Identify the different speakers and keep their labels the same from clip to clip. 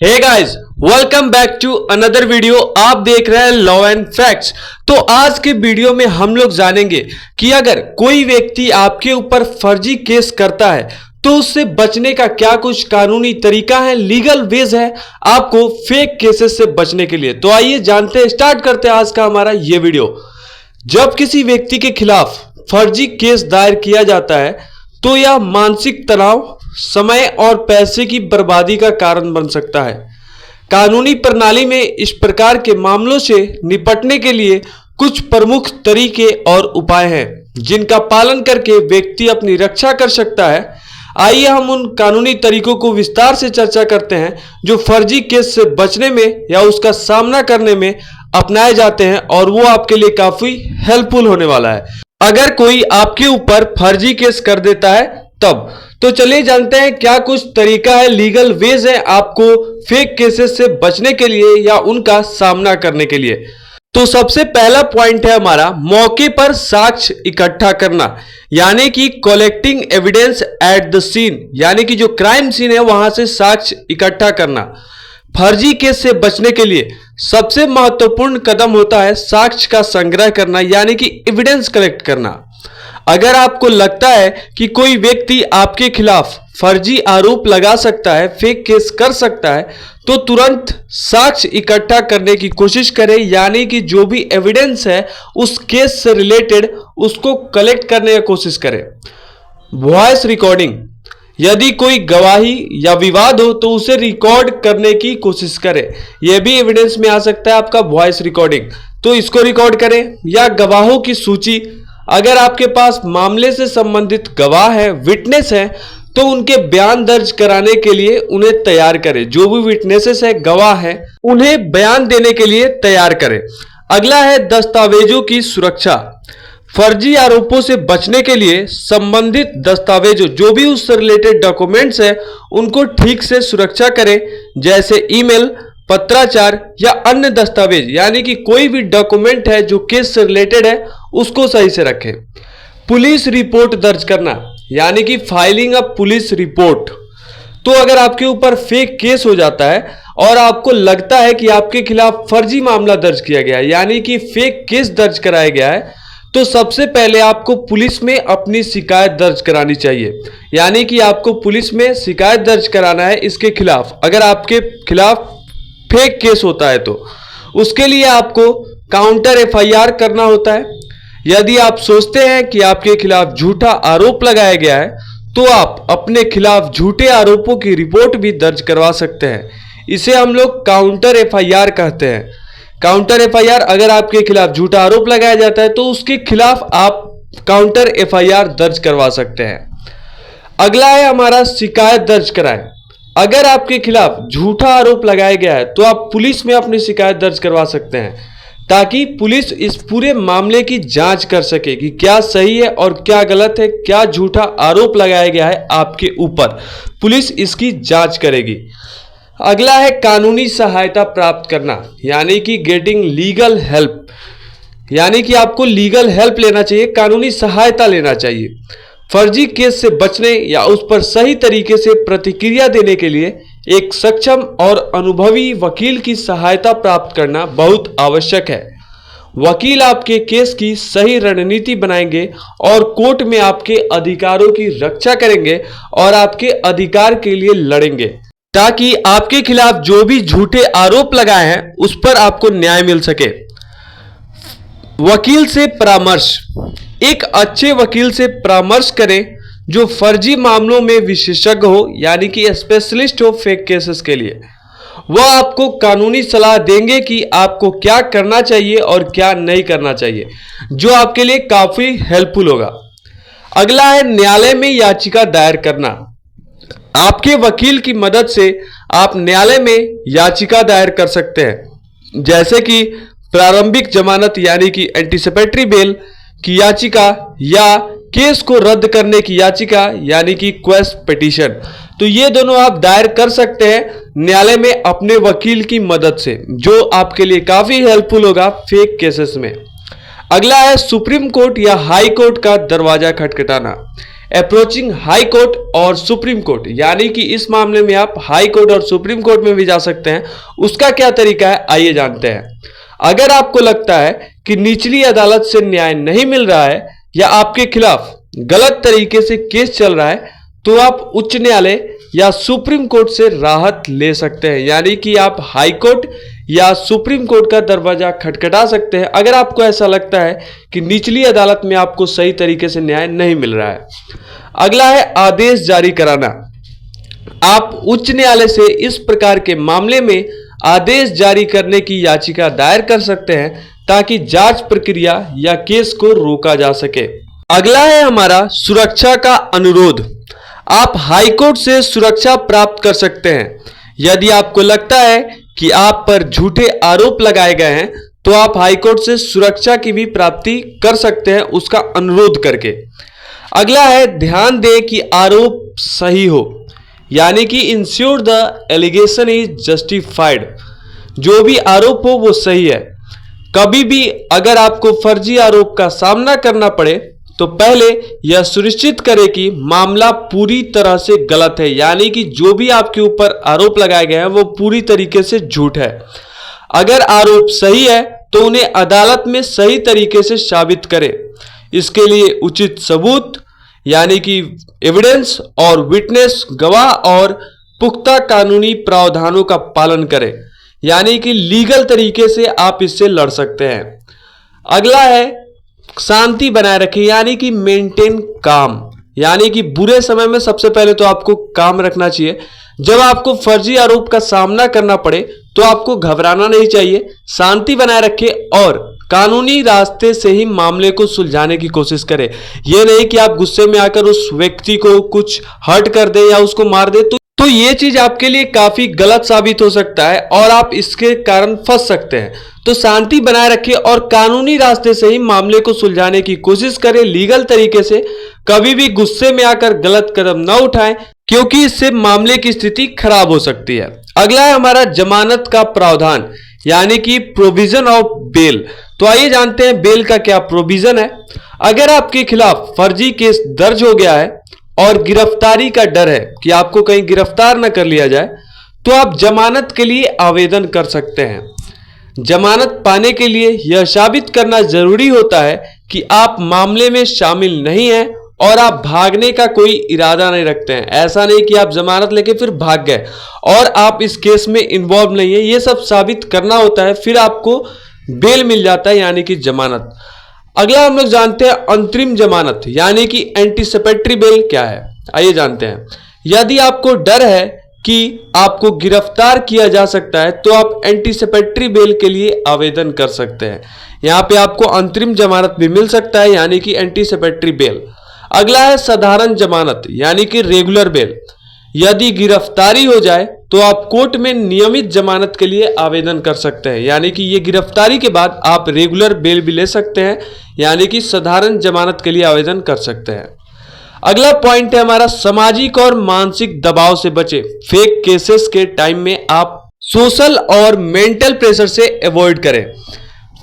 Speaker 1: Hey guys, welcome back to another video. आप देख रहे हैं लॉ एंड फैक्ट्स। तो आज के वीडियो में हम लोग जानेंगे कि अगर कोई व्यक्ति आपके ऊपर फर्जी केस करता है तो उससे बचने का क्या कुछ कानूनी तरीका है, लीगल वेज है आपको फेक केसेस से बचने के लिए। तो आइए जानते हैं, स्टार्ट करते हैं आज का हमारा ये वीडियो। जब किसी व्यक्ति के खिलाफ फर्जी केस दायर किया जाता है तो यह मानसिक तनाव, समय और पैसे की बर्बादी का कारण बन सकता है। कानूनी प्रणाली में इस प्रकार के मामलों से निपटने के लिए कुछ प्रमुख तरीके और उपाय हैं जिनका पालन करके व्यक्ति अपनी रक्षा कर सकता है। आइए हम उन कानूनी तरीकों को विस्तार से चर्चा करते हैं जो फर्जी केस से बचने में या उसका सामना करने में अपनाए जाते हैं और वो आपके लिए काफी हेल्पफुल होने वाला है अगर कोई आपके ऊपर फर्जी केस कर देता है तब। तो चलिए जानते हैं क्या कुछ तरीका है, लीगल वेज है आपको फेक केसेस से बचने के लिए या उनका सामना करने के लिए। तो सबसे पहला पॉइंट है हमारा मौके पर साक्ष्य इकट्ठा करना, यानी कि collecting evidence at the scene, यानी कि जो क्राइम सीन है वहां से साक्ष्य इकट्ठा करना। फर्जी केस से बचने के लिए सबसे महत्वपूर्ण कदम होता है साक्ष्य का संग्रह करना, यानी कि एविडेंस कलेक्ट करना। अगर आपको लगता है कि कोई व्यक्ति आपके खिलाफ फर्जी आरोप लगा सकता है, फेक केस कर सकता है, तो तुरंत साक्ष्य इकट्ठा करने की कोशिश करें, यानी कि जो भी एविडेंस है उस केस से रिलेटेड उसको कलेक्ट करने की कोशिश करें। वॉइस रिकॉर्डिंग, यदि कोई गवाही या विवाद हो तो उसे रिकॉर्ड करने की कोशिश करें। यह भी एविडेंस में आ सकता है आपका वॉइस रिकॉर्डिंग, तो इसको रिकॉर्ड करें। या गवाहों की सूची, अगर आपके पास मामले से संबंधित गवाह है, विटनेस है, तो उनके बयान दर्ज कराने के लिए उन्हें तैयार करें। जो भी विटनेसेस है, गवाह है, उन्हें बयान देने के लिए तैयार करें। अगला है दस्तावेजों की सुरक्षा। फर्जी आरोपों से बचने के लिए संबंधित दस्तावेजों, जो भी उससे रिलेटेड डॉक्यूमेंट्स है, उनको ठीक से सुरक्षा करें, जैसे ईमेल, पत्राचार या अन्य दस्तावेज, यानी कि कोई भी डॉक्यूमेंट है जो केस से रिलेटेड है उसको सही से रखें। पुलिस रिपोर्ट दर्ज करना, यानी कि फाइलिंग अ पुलिस रिपोर्ट। तो अगर आपके ऊपर फेक केस हो जाता है और आपको लगता है कि आपके खिलाफ फर्जी मामला दर्ज किया गया है, यानी कि फेक केस दर्ज कराया गया है, तो सबसे पहले आपको पुलिस में अपनी शिकायत दर्ज करानी चाहिए। यानी कि आपको पुलिस में शिकायत दर्ज कराना है इसके खिलाफ, अगर आपके खिलाफ फेक केस होता है तो उसके लिए आपको काउंटर एफआईआर करना होता है। यदि आप सोचते हैं कि आपके खिलाफ झूठा आरोप लगाया गया है तो आप अपने खिलाफ झूठे आरोपों की रिपोर्ट भी दर्ज करवा सकते हैं। इसे हम लोग काउंटर एफआईआर कहते हैं। काउंटर एफआईआर, अगर आपके खिलाफ झूठा आरोप लगाया जाता है तो उसके खिलाफ आप काउंटर एफआईआर दर्ज करवा सकते हैं। अगला है हमारा शिकायत दर्ज कराएं। अगर आपके खिलाफ झूठा आरोप लगाया गया है तो आप पुलिस में अपनी शिकायत दर्ज करवा सकते हैं, ताकि पुलिस इस पूरे मामले की जांच कर सके कि क्या सही है और क्या गलत है, क्या झूठा आरोप लगाया गया है आपके ऊपर। पुलिस इसकी जांच करेगी। अगला है कानूनी सहायता प्राप्त करना, यानी कि गेटिंग लीगल हेल्प, यानी कि आपको लीगल हेल्प लेना चाहिए, कानूनी सहायता लेना चाहिए। फर्जी केस से बचने या उस पर सही तरीके से प्रतिक्रिया देने के लिए एक सक्षम और अनुभवी वकील की सहायता प्राप्त करना बहुत आवश्यक है। वकील आपके केस की सही रणनीति बनाएंगे और कोर्ट में आपके अधिकारों की रक्षा करेंगे और आपके अधिकार के लिए लड़ेंगे, ताकि आपके खिलाफ जो भी झूठे आरोप लगाए हैं उस पर आपको न्याय मिल सके। वकील से परामर्श, एक अच्छे वकील से परामर्श करें जो फर्जी मामलों में विशेषज्ञ हो, यानी कि स्पेशलिस्ट हो फेक केसेस के लिए। वह आपको कानूनी सलाह देंगे कि आपको क्या करना चाहिए और क्या नहीं करना चाहिए, जो आपके लिए काफी हेल्पफुल होगा। अगला है न्यायालय में याचिका दायर करना। आपके वकील की मदद से आप न्यायालय में याचिका दायर कर सकते हैं, जैसे कि प्रारंभिक जमानत, यानी कि एंटीसिपेटरी बेल की याचिका, या केस को रद्द करने की याचिका, यानी कि क्वेश पिटीशन। तो ये दोनों आप दायर कर सकते हैं न्यायालय में अपने वकील की मदद से, जो आपके लिए काफी हेल्पफुल होगा फेक केसेस में। अगला है सुप्रीम कोर्ट या हाई कोर्ट का दरवाजा खटखटाना। अप्रोचिंग हाई कोर्ट और सुप्रीम कोर्ट, यानी कि इस मामले में आप हाई कोर्ट और सुप्रीम कोर्ट में भी जा सकते हैं। उसका क्या तरीका है, आइए जानते हैं। अगर आपको लगता है कि निचली अदालत से न्याय नहीं मिल रहा है या आपके खिलाफ गलत तरीके से केस चल रहा है, तो आप उच्च न्यायालय या सुप्रीम कोर्ट से राहत ले सकते हैं, यानी कि आप हाई कोर्ट या सुप्रीम कोर्ट का दरवाजा खटखटा सकते हैं अगर आपको ऐसा लगता है कि निचली अदालत में आपको सही तरीके से न्याय नहीं मिल रहा है। अगला है आदेश जारी कराना। आप उच्च न्यायालय से इस प्रकार के मामले में आदेश जारी करने की याचिका दायर कर सकते हैं ताकि जांच प्रक्रिया या केस को रोका जा सके। अगला है हमारा सुरक्षा का अनुरोध। आप हाईकोर्ट से सुरक्षा प्राप्त कर सकते हैं। यदि आपको लगता है कि आप पर झूठे आरोप लगाए गए हैं तो आप हाईकोर्ट से सुरक्षा की भी प्राप्ति कर सकते हैं, उसका अनुरोध करके। अगला है ध्यान दें कि आरोप सही हो, यानी कि ensure the allegation is justified. जो भी आरोप हो वो सही है। कभी भी अगर आपको फर्जी आरोप का सामना करना पड़े तो पहले यह सुनिश्चित करें कि मामला पूरी तरह से गलत है, यानी कि जो भी आपके ऊपर आरोप लगाए गए हैं वो पूरी तरीके से झूठ है। अगर आरोप सही है तो उन्हें अदालत में सही तरीके से साबित करें। इसके लिए उचित सबूत यानी कि एविडेंस और विटनेस गवाह और पुख्ता कानूनी प्रावधानों का पालन करें, यानी कि लीगल तरीके से आप इससे लड़ सकते हैं। अगला है शांति बनाए रखें, यानी कि मेंटेन काम, यानी कि बुरे समय में सबसे पहले तो आपको काम रखना चाहिए। जब आपको फर्जी आरोप का सामना करना पड़े तो आपको घबराना नहीं चाहिए, शांति बनाए रखें और कानूनी रास्ते से ही मामले को सुलझाने की कोशिश करें। यह नहीं कि आप गुस्से में आकर उस व्यक्ति को कुछ हर्ट कर दे या उसको मार दे, तो ये चीज आपके लिए काफी गलत साबित हो सकता है और आप इसके कारण फंस सकते हैं। तो शांति बनाए रखें और कानूनी रास्ते से ही मामले को सुलझाने की कोशिश करें, लीगल तरीके से। कभी भी गुस्से में आकर गलत कदम न उठाएं, क्योंकि इससे मामले की स्थिति खराब हो सकती है। अगला है हमारा जमानत का प्रावधान, यानी कि प्रोविजन ऑफ बेल। तो आइए जानते हैं बेल का क्या प्रोविजन है। अगर आपके खिलाफ फर्जी केस दर्ज हो गया है और गिरफ्तारी का डर है कि आपको कहीं गिरफ्तार न कर लिया जाए, तो आप जमानत के लिए आवेदन कर सकते हैं। जमानत पाने के लिए यह साबित करना जरूरी होता है कि आप मामले में शामिल नहीं हैं और आप भागने का कोई इरादा नहीं रखते हैं। ऐसा नहीं कि आप जमानत लेके फिर भाग गए और आप इस केस में इन्वॉल्व नहीं है, ये सब साबित करना होता है, फिर आपको बेल मिल जाता है, यानी कि जमानत। अगला हम लोग जानते हैं अंतरिम जमानत, यानी कि एंटीसिपेटरी बेल क्या है, आइए जानते हैं। यदि आपको डर है कि आपको गिरफ्तार किया जा सकता है तो आप एंटीसिपेटरी बेल के लिए आवेदन कर सकते हैं। यहां पे आपको अंतरिम जमानत भी मिल सकता है, यानी कि एंटीसिपेटरी बेल। अगला है साधारण जमानत, यानी कि रेगुलर बेल। यदि गिरफ्तारी हो जाए तो आप कोर्ट में नियमित जमानत के लिए आवेदन कर सकते हैं, यानी कि ये गिरफ्तारी के बाद आप रेगुलर बेल भी ले सकते हैं, यानी कि साधारण जमानत के लिए आवेदन कर सकते हैं। अगला पॉइंट है हमारा सामाजिक और मानसिक दबाव से बचे। फेक केसेस के टाइम में आप सोशल और मेंटल प्रेशर से अवॉइड करें।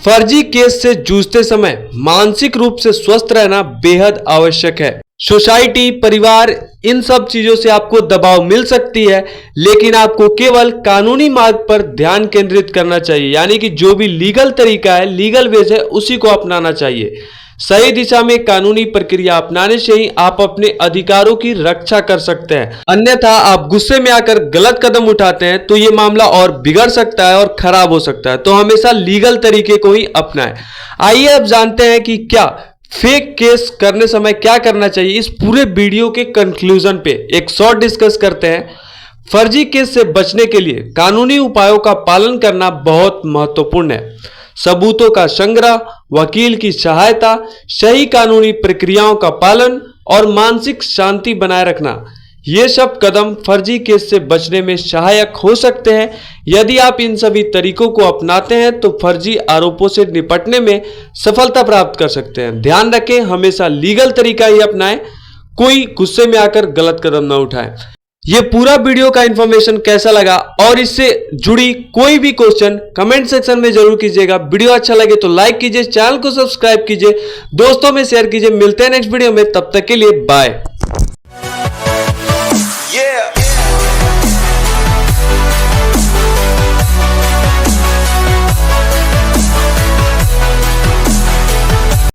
Speaker 1: फर्जी केस से जूझते समय मानसिक रूप से स्वस्थ रहना बेहद आवश्यक है। सोसाइटी, परिवार, इन सब चीजों से आपको दबाव मिल सकती है, लेकिन आपको केवल कानूनी मार्ग पर ध्यान केंद्रित करना चाहिए, यानी कि जो भी लीगल तरीका है, लीगल वेज है, उसी को अपनाना चाहिए। सही दिशा में कानूनी प्रक्रिया अपनाने से ही आप अपने अधिकारों की रक्षा कर सकते हैं। अन्यथा आप गुस्से में आकर गलत कदम उठाते हैं तो ये मामला और बिगड़ सकता है और खराब हो सकता है। तो हमेशा लीगल तरीके को ही अपनाएं। आइए अब जानते हैं कि क्या फेक केस करने समय क्या करना चाहिए। इस पूरे वीडियो के कंक्लूजन पे एक शॉर्ट डिस्कस करते हैं। फर्जी केस से बचने के लिए कानूनी उपायों का पालन करना बहुत महत्वपूर्ण है। सबूतों का संग्रह, वकील की सहायता, सही कानूनी प्रक्रियाओं का पालन और मानसिक शांति बनाए रखना, ये सब कदम फर्जी केस से बचने में सहायक हो सकते हैं। यदि आप इन सभी तरीकों को अपनाते हैं तो फर्जी आरोपों से निपटने में सफलता प्राप्त कर सकते हैं। ध्यान रखें, हमेशा लीगल तरीका ही अपनाएं, कोई गुस्से में आकर गलत कदम न उठाएं। ये पूरा वीडियो का इंफॉर्मेशन कैसा लगा और इससे जुड़ी कोई भी क्वेश्चन कमेंट सेक्शन में जरूर कीजिएगा। वीडियो अच्छा लगे तो लाइक कीजिए, चैनल को सब्सक्राइब कीजिए, दोस्तों में शेयर कीजिए। मिलते हैं नेक्स्ट वीडियो में, तब तक के लिए बाय।